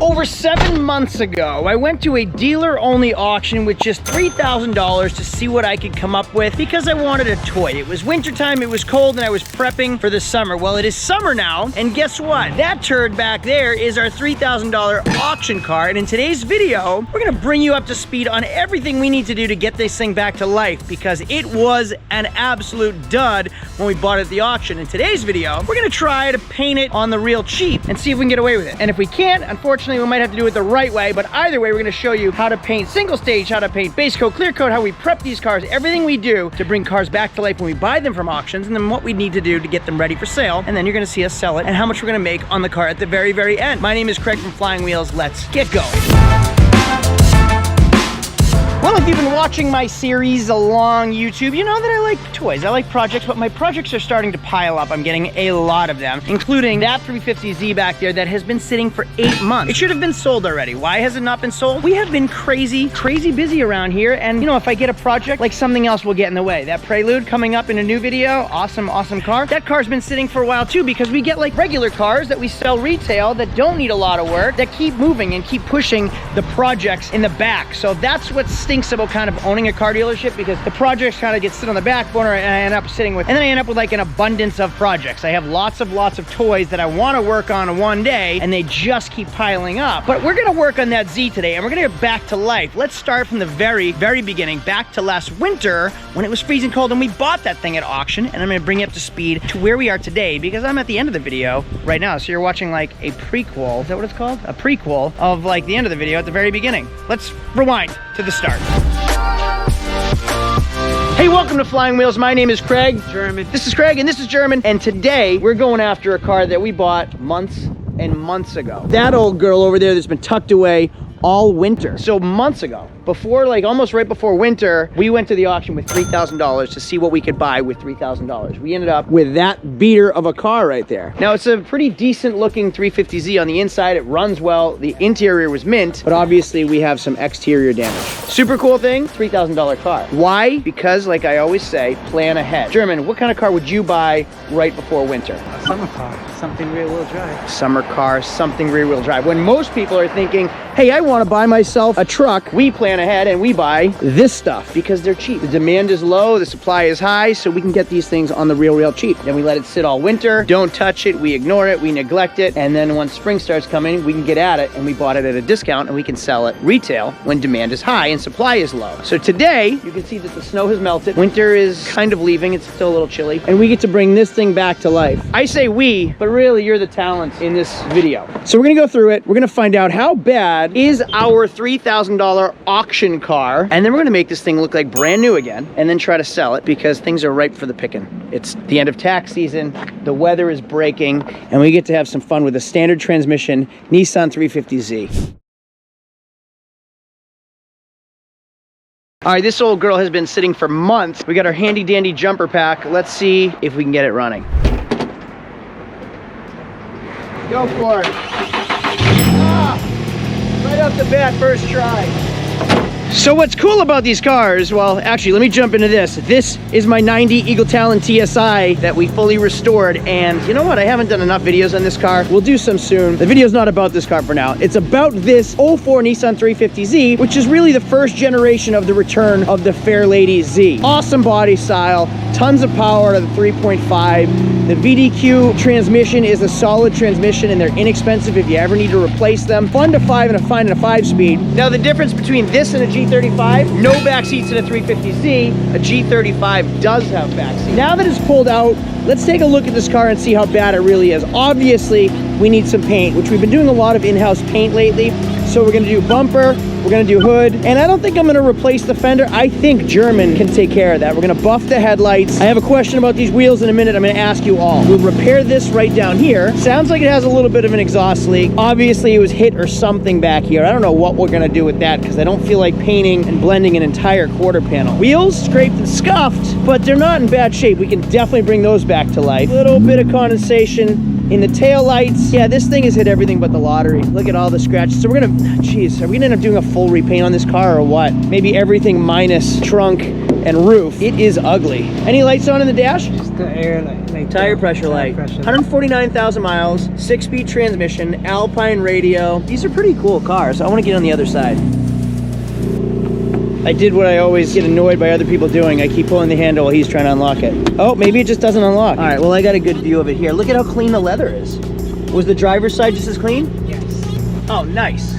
Over 7 months ago, I went to a dealer-only auction with just $3,000 to see what I could come up with because I wanted a toy. It was wintertime, it was cold, and I was prepping for the summer. Well, it is summer now, and guess what? That turd back there is our $3,000 auction car, and in today's video, we're gonna bring you up to speed on everything we need to do to get this thing back to life because it was an absolute dud when we bought it at the auction. In today's video, we're gonna try to paint it on the real cheap and see if we can get away with it. And if we can't, unfortunately, we might have to do it the right way, but either way, we're gonna show you how to paint single stage, how to paint base coat, clear coat, how we prep these cars, everything we do to bring cars back to life when we buy them from auctions, and then what we need to do to get them ready for sale. And then you're gonna see us sell it and how much we're gonna make on the car at the very, very end. My name is Craig from Flying Wheels. Let's get going. Well, if you've been watching my series along YouTube, you know that I like toys, I like projects, but my projects are starting to pile up. I'm getting a lot of them, including that 350Z back there that has been sitting for 8 months. It should have been sold already. Why has it not been sold? We have been crazy busy around here, and you know, if I get a project, like something else will get in the way. That Prelude coming up in a new video, awesome car. That car's been sitting for a while too, because we get like regular cars that we sell retail that don't need a lot of work, that keep moving and keep pushing the projects in the back. So that's what stinks about kind of owning a car dealership, because the projects kind of get sit on the back burner and I end up sitting with, and then I end up with like an abundance of projects. I have lots of toys that I want to work on one day, and they just keep piling up. But we're gonna work on that Z today, and we're gonna get back to life. Let's start from the very beginning, back to last winter when it was freezing cold and we bought that thing at auction, and I'm gonna bring you up to speed to where we are today, because I'm at the end of the video right now. So you're watching like a prequel, is that what it's called? A prequel of like the end of the video at the very beginning. Let's rewind to the start. Hey, welcome to Flying Wheels. My name is Craig. German. This is Craig and this is German. And today we're going after a car that we bought months and months ago. That old girl over there that's been tucked away all winter. So months ago, before, like almost right before winter, we went to the auction with $3,000 to see what we could buy with $3,000. We ended up with that beater of a car right there. Now it's a pretty decent looking 350Z on the inside. It runs well. The interior was mint, but obviously we have some exterior damage. Super cool thing, $3,000 car. Why? Because like I always say, plan ahead. German, what kind of car would you buy right before winter? A summer car, something rear wheel drive. Summer car, something rear wheel drive. When most people are thinking, hey, I want to buy myself a truck, we plan ahead and we buy this stuff because they're cheap. The demand is low, the supply is high, so we can get these things on the real cheap. Then we let it sit all winter, don't touch it, we ignore it, we neglect it, and then once spring starts coming, we can get at it, and we bought it at a discount and we can sell it retail when demand is high and supply is low. So today, you can see that the snow has melted, winter is kind of leaving, it's still a little chilly, and we get to bring this thing back to life. I say we, but really you're the talent in this video. So we're gonna go through it, we're gonna find out how bad is our $3,000 auction car, and then we're gonna make this thing look like brand new again, and then try to sell it because things are ripe for the picking. It's the end of tax season, the weather is breaking, and we get to have some fun with a standard transmission Nissan 350Z. All right, this old girl has been sitting for months. We got our handy dandy jumper pack. Let's see if we can get it running. Go for it. Right off the bat, first try. So what's cool about these cars, well, actually, let me jump into this. This is my 90 Eagle Talon TSI that we fully restored. And you know what? I haven't done enough videos on this car. We'll do some soon. The video's not about this car for now. It's about this 04 Nissan 350Z, which is really the first generation of the return of the Fair Lady Z. Awesome body style, tons of power out of the 3.5. The VDQ transmission is a solid transmission and they're inexpensive if you ever need to replace them. Fun to find in a 5-speed. Now the difference between this and a G35, no back seats in a 350Z. A G35 does have back seats. Now that it's pulled out, let's take a look at this car and see how bad it really is. Obviously, we need some paint, which we've been doing a lot of in-house paint lately. So we're gonna do bumper, we're gonna do hood, and I don't think I'm gonna replace the fender. I think German can take care of that. We're gonna buff the headlights. I have a question about these wheels in a minute. I'm gonna ask you all. We'll repair this right down here. Sounds like it has a little bit of an exhaust leak. Obviously, it was hit or something back here. I don't know what we're gonna do with that because I don't feel like painting and blending an entire quarter panel. Wheels scraped and scuffed, but they're not in bad shape. We can definitely bring those back to life. A little bit of condensation in the tail lights. Yeah, this thing has hit everything but the lottery. Look at all the scratches. So we're gonna, geez, are we gonna end up doing a full repaint on this car or what? Maybe everything minus trunk and roof, it is ugly. Any lights on in the dash? Just the air like Tire pressure light. 149,000 miles, 6-speed transmission, Alpine radio. These are pretty cool cars. I want to get on the other side. I did what I always get annoyed by other people doing. I keep pulling the handle while he's trying to unlock it. Oh, maybe it just doesn't unlock. All right, well, I got a good view of it here. Look at how clean the leather is. Was the driver's side just as clean? Yes. Oh, nice.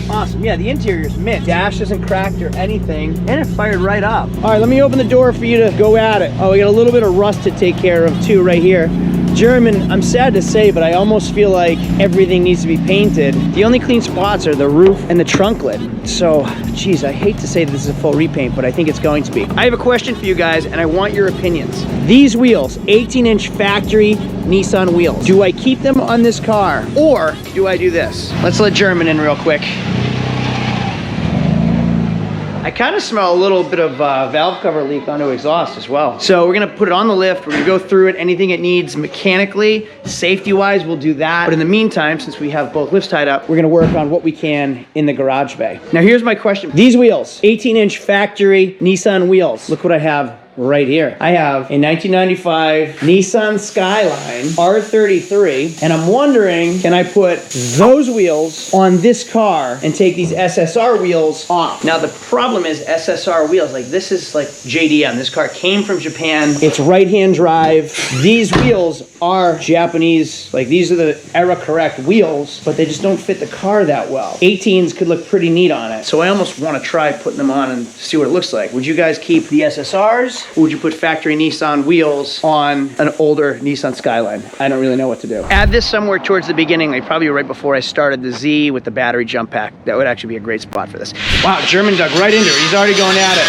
Awesome. Yeah, the interior's mint. Dash isn't cracked or anything, and it fired right up. All right, let me open the door for you to go at it. Oh, we got a little bit of rust to take care of too right here. German, I'm sad to say, but I almost feel like everything needs to be painted. The only clean spots are the roof and the trunk lid. So, geez, I hate to say this is a full repaint, but I think it's going to be. I have a question for you guys, and I want your opinions. These wheels, 18-inch factory Nissan wheels. Do I keep them on this car, or do I do this? Let's let German in real quick. I kind of smell a little bit of valve cover leak onto exhaust as well. So we're gonna put it on the lift. We're gonna go through it. Anything it needs mechanically, safety-wise, we'll do that. But in the meantime, since we have both lifts tied up, we're gonna work on what we can in the garage bay. Now here's my question. These wheels, 18-inch factory Nissan wheels. Look what I have right here. I have a 1995 Nissan Skyline R33, and I'm wondering, can I put those wheels on this car and take these SSR wheels off? Now the problem is SSR wheels, like this is like JDM. This car came from Japan. It's right-hand drive. These wheels are Japanese, like these are the era correct wheels, but they just don't fit the car that well. 18s could look pretty neat on it. So I almost want to try putting them on and see what it looks like. Would you guys keep the SSRs? Or would you put factory Nissan wheels on an older Nissan Skyline? I don't really know what to do. Add this somewhere towards the beginning, like probably right before I started the Z with the battery jump pack. That would actually be a great spot for this. Wow, German dug right into it. He's already going at it.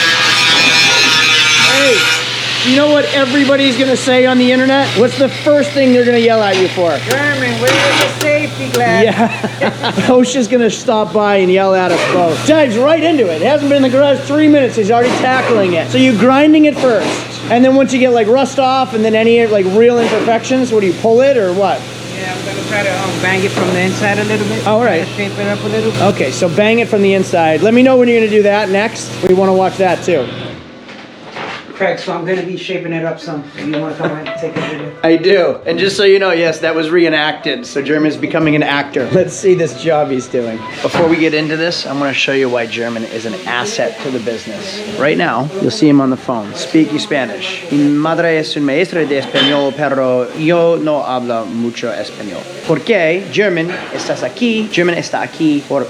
Hey, you know what everybody's gonna say on the internet? What's the first thing they're gonna yell at you for? German, where's the safety glass? Yeah, OSHA's gonna stop by and yell at us both. Dives right into it. It hasn't been in the garage 3 minutes. He's already tackling it. So you're grinding it first. And then once you get like rust off and then any like real imperfections, what do you pull it or what? Yeah, I'm gonna try to bang it from the inside a little bit. Oh, all right. Shape it up a little bit. Okay, so bang it from the inside. Let me know when you're gonna do that next. We wanna watch that too. Craig, so I'm gonna be shaping it up some. If you wanna come and take a video. I do. And just so you know, yes, that was reenacted. So German's becoming an actor. Let's see this job he's doing. Before we get into this, I'm gonna show you why German is an asset to the business. Right now, you'll see him on the phone. Speak Spanish. Mi madre es un maestra de español, pero yo no hablo mucho español. ¿Por qué German estás aquí? German está aquí for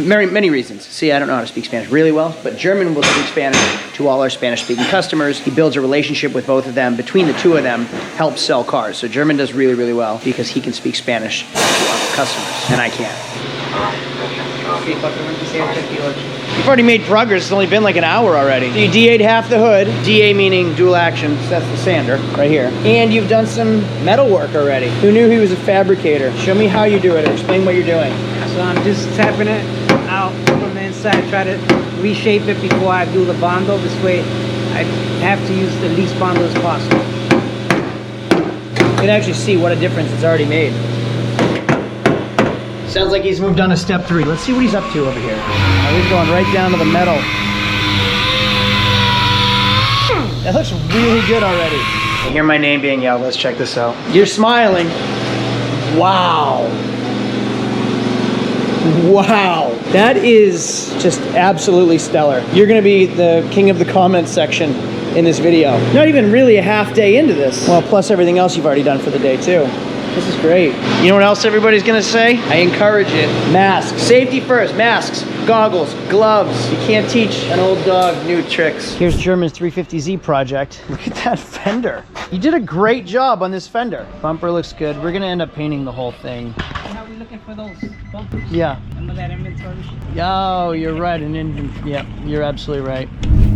many reasons. See, I don't know how to speak Spanish really well, but German will speak Spanish to all our Spanish-speaking customers. He builds a relationship with both of them. Between the two of them, helps sell cars. So German does really, really well because he can speak Spanish to our customers, and I can't. You've already made progress. It's only been like an hour already. So you DA'd half the hood. DA meaning dual action. So that's the sander right here. And you've done some metal work already. Who knew he was a fabricator? Show me how you do it or explain what you're doing. So I'm just tapping it out from the inside. Try to reshape it before I do the bondo. This way I have to use the least bondo as possible. You can actually see what a difference it's already made. Sounds like he's moved on to step 3. Let's see what he's up to over here. Oh, he's going right down to the metal. That looks really good already. I hear my name being yelled. Let's check this out. You're smiling. Wow. Wow. That is just absolutely stellar. You're gonna be the king of the comments section in this video. Not even really a half day into this. Well, plus everything else you've already done for the day too. This is great. You know what else everybody's gonna say? I encourage it. Masks. Safety first. Masks, goggles, gloves. You can't teach an old dog new tricks. Here's German's 350Z project. Look at that fender. You did a great job on this fender. Bumper looks good. We're gonna end up painting the whole thing. How are we looking for those bumpers? Yeah. Remember that inventory? Oh, you're right. Yeah, you're absolutely right.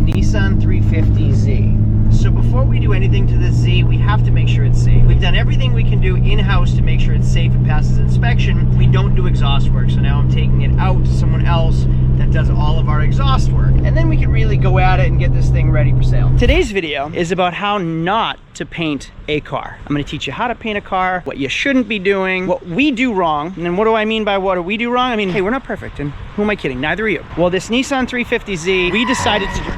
Nissan 350Z. So before we do anything to this Z, we have to make sure it's safe. We've done everything we can do in-house to make sure it's safe and passes inspection. We don't do exhaust work, so now I'm taking it out to someone else that does all of our exhaust work. And then we can really go at it and get this thing ready for sale. Today's video is about how not to paint a car. I'm gonna teach you how to paint a car, what you shouldn't be doing, what we do wrong. And then what do I mean by what do we do wrong? I mean, hey, we're not perfect, and who am I kidding? Neither are you. Well, this Nissan 350Z, we decided to do...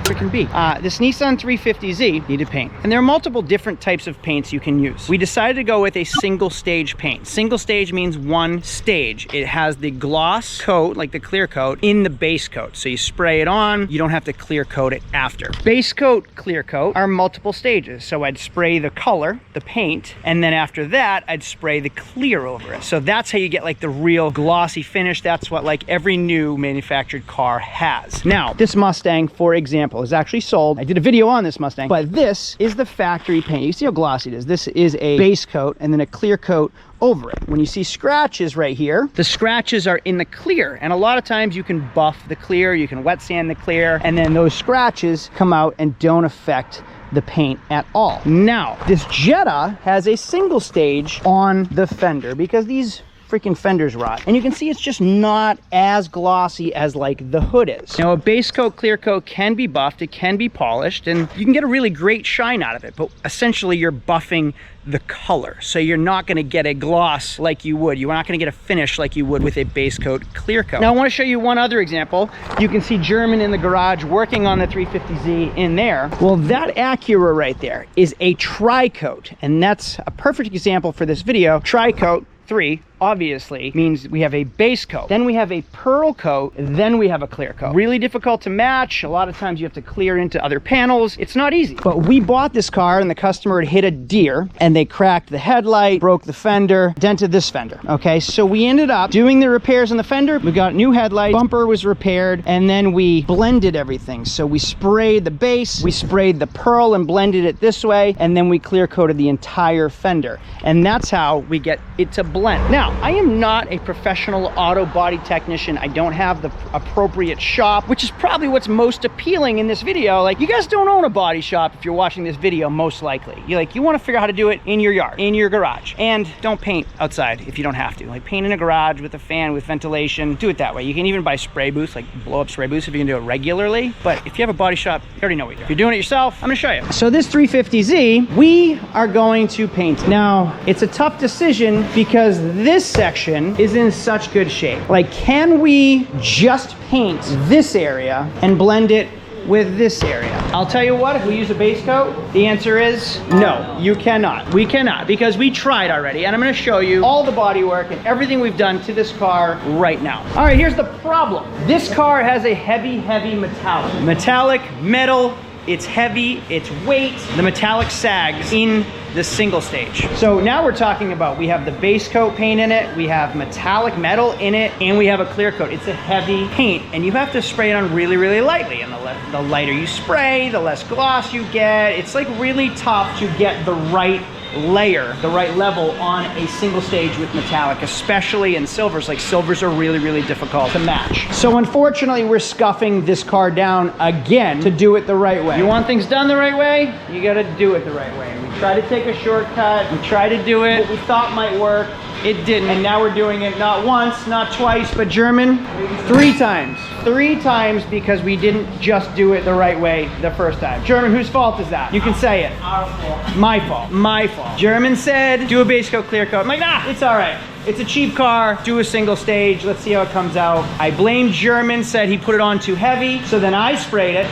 freaking be. This Nissan 350Z needed paint. And there are multiple different types of paints you can use. We decided to go with a single stage paint. Single stage means one stage. It has the gloss coat, like the clear coat, in the base coat. So you spray it on, you don't have to clear coat it after. Base coat, clear coat are multiple stages. So I'd spray the color, the paint, and then after that, I'd spray the clear over it. So that's how you get like the real glossy finish. That's what like every new manufactured car has. Now, this Mustang, for example, is actually sold. I did a video on this Mustang, but this is the factory paint. You see how glossy it is. This is a base coat and then a clear coat over it. When you see scratches right here, the scratches are in the clear. And a lot of times you can buff the clear, you can wet sand the clear, and then those scratches come out and don't affect the paint at all. Now, this Jetta has a single stage on the fender because these freaking fenders rot, and you can see it's just not as glossy as like the hood is. Now, a base coat, clear coat can be buffed, it can be polished, and you can get a really great shine out of it, but essentially you're buffing the color, so you're not going to get a gloss like you would. You're not going to get a finish like you would with a base coat, clear coat. Now I want to show you one other example. You can see German in the garage working on the 350Z in there. Well, that Acura right there is a tri-coat, and that's a perfect example for this video. Tri-coat 3 obviously means we have a base coat, then we have a pearl coat, then we have a clear coat. Really difficult to match. A lot of times you have to clear into other panels. It's not easy. But we bought this car and the customer had hit a deer and they cracked the headlight, broke the fender, dented this fender. Okay, so we ended up doing the repairs on the fender. We got new headlights, bumper was repaired, and then we blended everything. So we sprayed the base, we sprayed the pearl and blended it this way, and then we clear coated the entire fender. And that's how we get it to blend. Now, I am not a professional auto body technician. I don't have the appropriate shop, which is probably what's most appealing in this video. Like, you guys don't own a body shop if you're watching this video, most likely. You want to figure out how to do it in your yard, in your garage. And don't paint outside if you don't have to. Like, paint in a garage with a fan, with ventilation. Do it that way. You can even buy spray booths, like blow up spray booths if you can do it regularly. But if you have a body shop, you already know what you're doing. If you're doing it yourself, I'm gonna show you. So this 350Z, we are going to paint. Now, it's a tough decision because this section is in such good shape. Like, can we just paint this area and blend it with this area? I'll tell you what, if we use a base coat, the answer is no, you cannot. We cannot, because we tried already, and I'm gonna show you all the bodywork and everything we've done to this car right now. All right, here's the problem. This car has a heavy, heavy metallic. Metallic, metal, it's heavy, it's weight. The metallic sags in the single stage. So now we're talking about, we have the base coat paint in it, we have metallic metal in it, and we have a clear coat. It's a heavy paint, and you have to spray it on really, really lightly. And the lighter you spray, the less gloss you get. It's like really tough to get the right layer, the right level on a single stage with metallic, especially in silvers. Like, silvers are really, really difficult to match. So unfortunately, we're scuffing this car down again to do it the right way. You want things done the right way, you gotta do it the right way. We try to take a shortcut, we try to do it what we thought might work. It didn't, and now we're doing it not once, not twice, but German, 3 times. 3 times because we didn't just do it the right way the first time. German, whose fault is that? You can say it. Our fault. My fault. My fault. German said, do a base coat, clear coat. I'm like, nah, it's all right. It's a cheap car, do a single stage, let's see how it comes out. I blamed German, said he put it on too heavy, so then I sprayed it.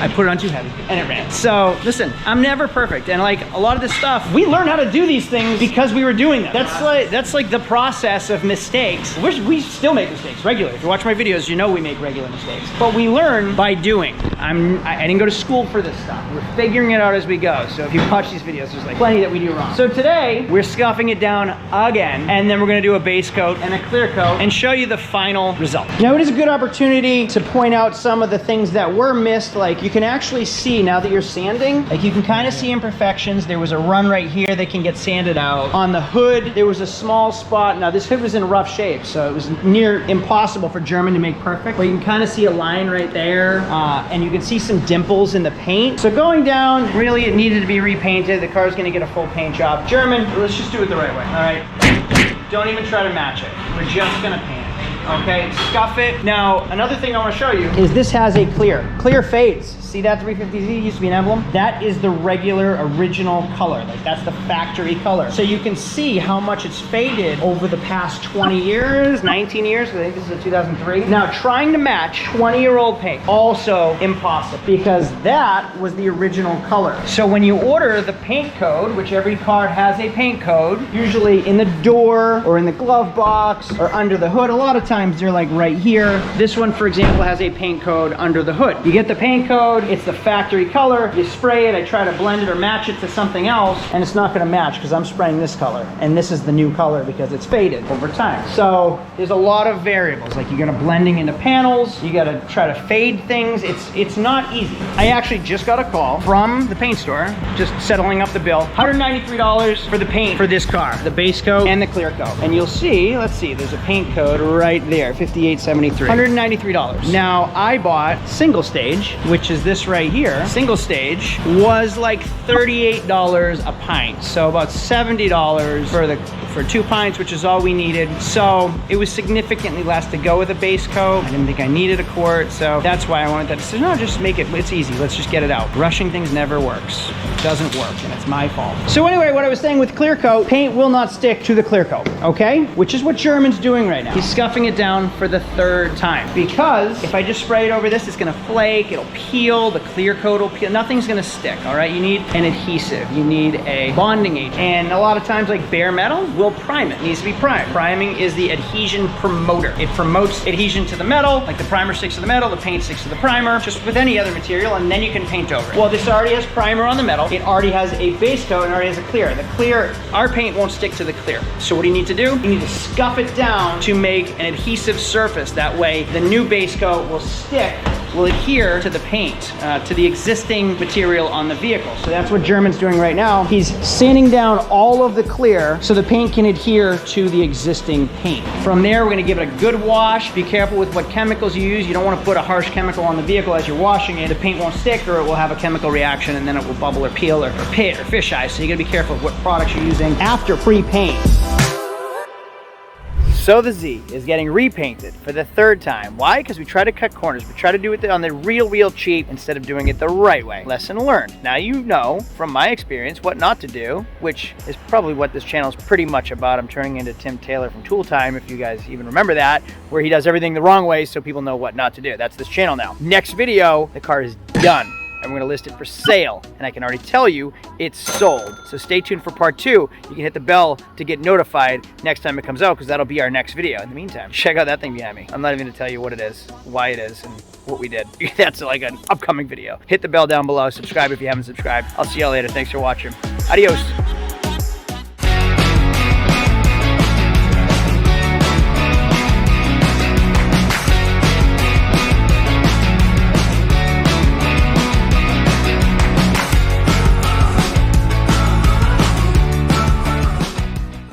I put it on too heavy, and it ran. So listen, I'm never perfect, and like a lot of this stuff, we learn how to do these things because we were doing them. That's like the process of mistakes. We still make mistakes regularly. If you watch my videos, you know we make regular mistakes. But we learn by doing. I didn't go to school for this stuff. We're figuring it out as we go. So if you watch these videos, there's like plenty that we do wrong. So today, we're scuffing it down again, and then we're gonna do a base coat and a clear coat and show you the final result. Now, it is a good opportunity to point out some of the things that were missed. Like, you can actually see now that you're sanding, like you can kind of see imperfections. There was a run right here that can get sanded out. On the hood, there was a small spot. Now, this hood was in rough shape, so it was near impossible for German to make perfect, but you can kind of see a line right there, and you can see some dimples in the paint. So going down, really it needed to be repainted. The car's gonna get a full paint job. German, let's just do it the right way, all right? Don't even try to match it. We're just gonna paint it, okay? Scuff it. Now, another thing I wanna show you is this has a clear. Clear fades. See that 350Z used to be an emblem? That is the regular original color. Like that's the factory color. So you can see how much it's faded over the past 20 years, 19 years, I think this is a 2003. Now trying to match 20-year-old paint, also impossible because that was the original color. So when you order the paint code, which every car has a paint code, usually in the door or in the glove box or under the hood. A lot of times they're like right here. This one, for example, has a paint code under the hood. You get the paint code, it's the factory color, you spray it, I try to blend it or match it to something else, and it's not gonna match because I'm spraying this color, and this is the new color because it's faded over time. So there's a lot of variables, like you're gonna blending into panels, you gotta try to fade things. It's not easy. I actually just got a call from the paint store, just settling up the bill. $193 for the paint for this car, the base coat and the clear coat. And you'll see, let's see, there's a paint code right there, $58.73. $193. Now I bought single stage, which is this right here. Single stage was like $38 a pint, so about $70 for 2 pints, which is all we needed. So it was significantly less to go with a base coat. I didn't think I needed a quart, so that's why I wanted that decision. No, just make it, it's easy, let's just get it out. Rushing things never works. It doesn't work, and it's my fault. So anyway, what I was saying with clear coat, paint will not stick to the clear coat, okay? Which is what German's doing right now. He's scuffing it down for the 3rd time, because if I just spray it over this, it's gonna flake, it'll peel, the clear coat will peel, nothing's gonna stick, all right? You need an adhesive, you need a bonding agent, and a lot of times like bare metal will prime it. It needs to be primed. Priming is the adhesion promoter. It promotes adhesion to the metal, like the primer sticks to the metal, the paint sticks to the primer, just with any other material, and then you can paint over it. Well, this already has primer on the metal, it already has a base coat, and already has a clear. The clear, our paint won't stick to the clear. So what do you need to do? You need to scuff it down to make an adhesive surface. That way, the new base coat will stick, will adhere to the paint, to the existing material on the vehicle. So that's what German's doing right now. He's sanding down all of the clear so the paint can adhere to the existing paint. From there, we're gonna give it a good wash. Be careful with what chemicals you use. You don't wanna put a harsh chemical on the vehicle as you're washing it. The paint won't stick, or it will have a chemical reaction, and then it will bubble or peel or pit or fisheye. So you gotta be careful of what products you're using after pre-paint. So the Z is getting repainted for the 3rd time. Why? Because we try to cut corners. We try to do it on the real cheap instead of doing it the right way. Lesson learned. Now you know from my experience what not to do, which is probably what this channel is pretty much about. I'm turning into Tim Taylor from Tool Time, if you guys even remember that, where he does everything the wrong way so people know what not to do. That's this channel now. Next video, the car is done, and we're gonna list it for sale, and I can already tell you it's sold. So stay tuned for part 2. You can hit the bell to get notified next time it comes out, because that'll be our next video. In the meantime, check out that thing behind me. I'm not even gonna tell you what it is, why it is, and what we did. That's like an upcoming video. Hit the bell down below, subscribe if you haven't subscribed. I'll see y'all later. Thanks for watching. Adios.